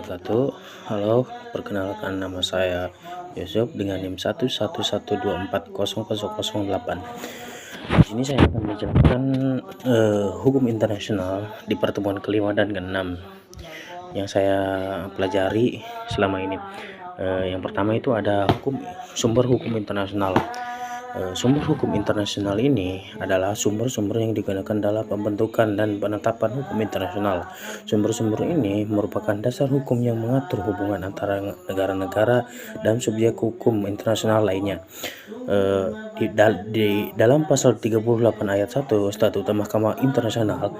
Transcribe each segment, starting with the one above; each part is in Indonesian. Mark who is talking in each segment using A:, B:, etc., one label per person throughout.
A: wabarakatuh. Halo, perkenalkan nama saya Yusuf dengan NIM 111240008. Di sini saya akan menjelaskan hukum internasional di pertemuan kelima dan keenam yang saya pelajari selama ini. Yang pertama itu ada sumber hukum internasional. Sumber hukum internasional ini adalah sumber-sumber yang digunakan dalam pembentukan dan penetapan hukum internasional. Sumber-sumber ini merupakan dasar hukum yang mengatur hubungan antara negara-negara dan subjek hukum internasional lainnya. Di dalam pasal 38 ayat 1 Statuta Mahkamah Internasional,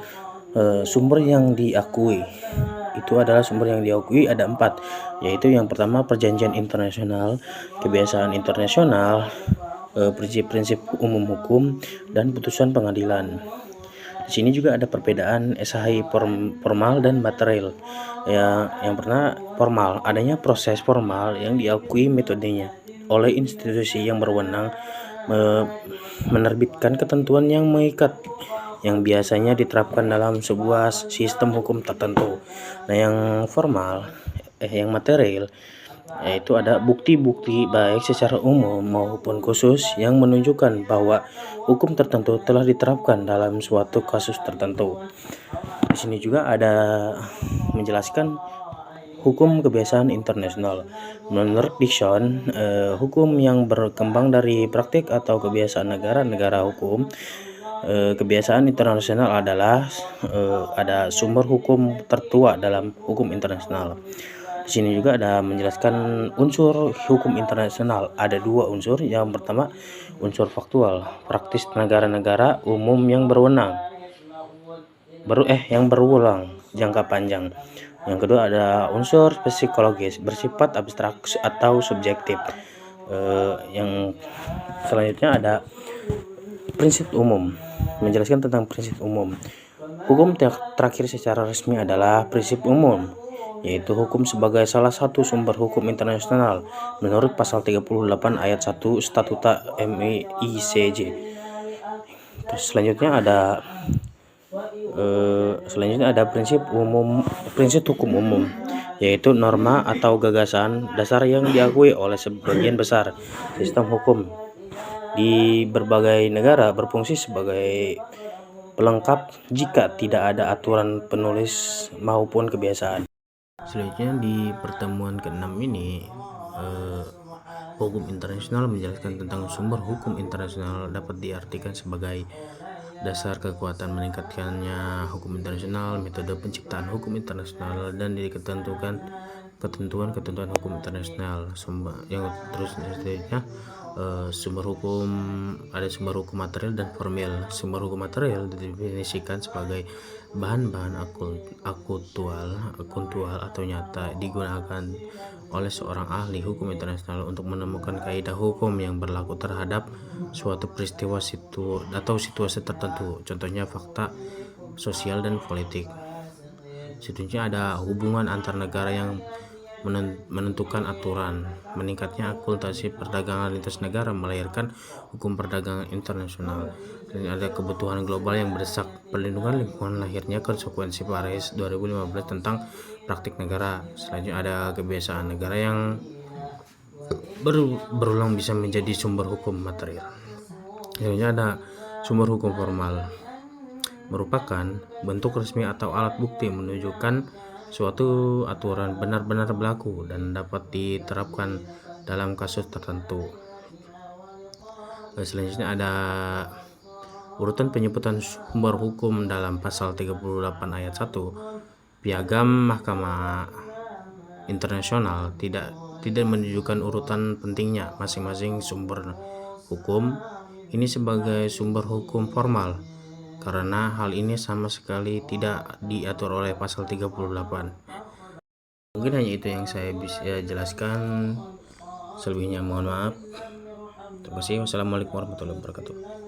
A: sumber yang diakui itu adalah sumber yang diakui ada 4, yaitu yang pertama perjanjian internasional, kebiasaan internasional, prinsip-prinsip umum hukum, dan putusan pengadilan. Di sini juga ada perbedaan SHI formal dan material. Yang pertama formal, adanya proses formal yang diakui metodenya oleh institusi yang berwenang menerbitkan ketentuan yang mengikat yang biasanya diterapkan dalam sebuah sistem hukum tertentu. Nah, yang material yaitu ada bukti-bukti baik secara umum maupun khusus yang menunjukkan bahwa hukum tertentu telah diterapkan dalam suatu kasus tertentu. Di sini juga ada menjelaskan hukum kebiasaan internasional. Menurut Dixon, hukum yang berkembang dari praktik atau kebiasaan negara-negara hukum. Kebiasaan internasional adalah ada sumber hukum tertua dalam hukum internasional. Di sini juga ada menjelaskan unsur hukum internasional. Ada 2 unsur. Yang pertama unsur faktual, praktis negara-negara umum yang berwenang, yang berulang jangka panjang. Yang kedua ada unsur psikologis, bersifat abstrak atau subjektif. Yang selanjutnya ada prinsip umum, menjelaskan tentang prinsip umum. Hukum terakhir secara resmi adalah prinsip umum, yaitu hukum sebagai salah satu sumber hukum internasional menurut pasal 38 ayat 1 Statuta MICJ. Terus selanjutnya ada prinsip hukum umum, yaitu norma atau gagasan dasar yang diakui oleh sebagian besar sistem hukum di berbagai negara, berfungsi sebagai pelengkap jika tidak ada aturan penulis maupun kebiasaan. Selanjutnya di pertemuan ke-6 ini, hukum internasional menjelaskan tentang sumber hukum internasional dapat diartikan sebagai dasar kekuatan meningkatkannya hukum internasional, metode penciptaan hukum internasional, dan diketentukan ketentuan hukum internasional. Selanjutnya sumber hukum material dan formil. Sumber hukum material didefinisikan sebagai bahan-bahan akuntual atau nyata digunakan oleh seorang ahli hukum internasional untuk menemukan kaidah hukum yang berlaku terhadap suatu peristiwa atau situasi tertentu, contohnya fakta sosial dan politik. Selanjutnya ada hubungan antar negara yang menentukan aturan. Meningkatnya akulturasi perdagangan lintas negara melahirkan hukum perdagangan internasional. Dan ada kebutuhan global yang mendesak perlindungan lingkungan, lahirnya konsekuensi Paris 2015 tentang praktik negara. Selanjutnya ada kebiasaan negara yang berulang bisa menjadi sumber hukum material. Selanjutnya ada sumber hukum formal, merupakan bentuk resmi atau alat bukti menunjukkan suatu aturan benar-benar berlaku dan dapat diterapkan dalam kasus tertentu. Selanjutnya ada urutan penyebutan sumber hukum dalam pasal 38 ayat 1. Piagam Mahkamah Internasional tidak menunjukkan urutan pentingnya masing-masing sumber hukum ini sebagai sumber hukum formal, karena hal ini sama sekali tidak diatur oleh pasal 38. Mungkin hanya itu yang saya bisa jelaskan. Selebihnya mohon maaf. Terima kasih. Wassalamualaikum warahmatullahi wabarakatuh.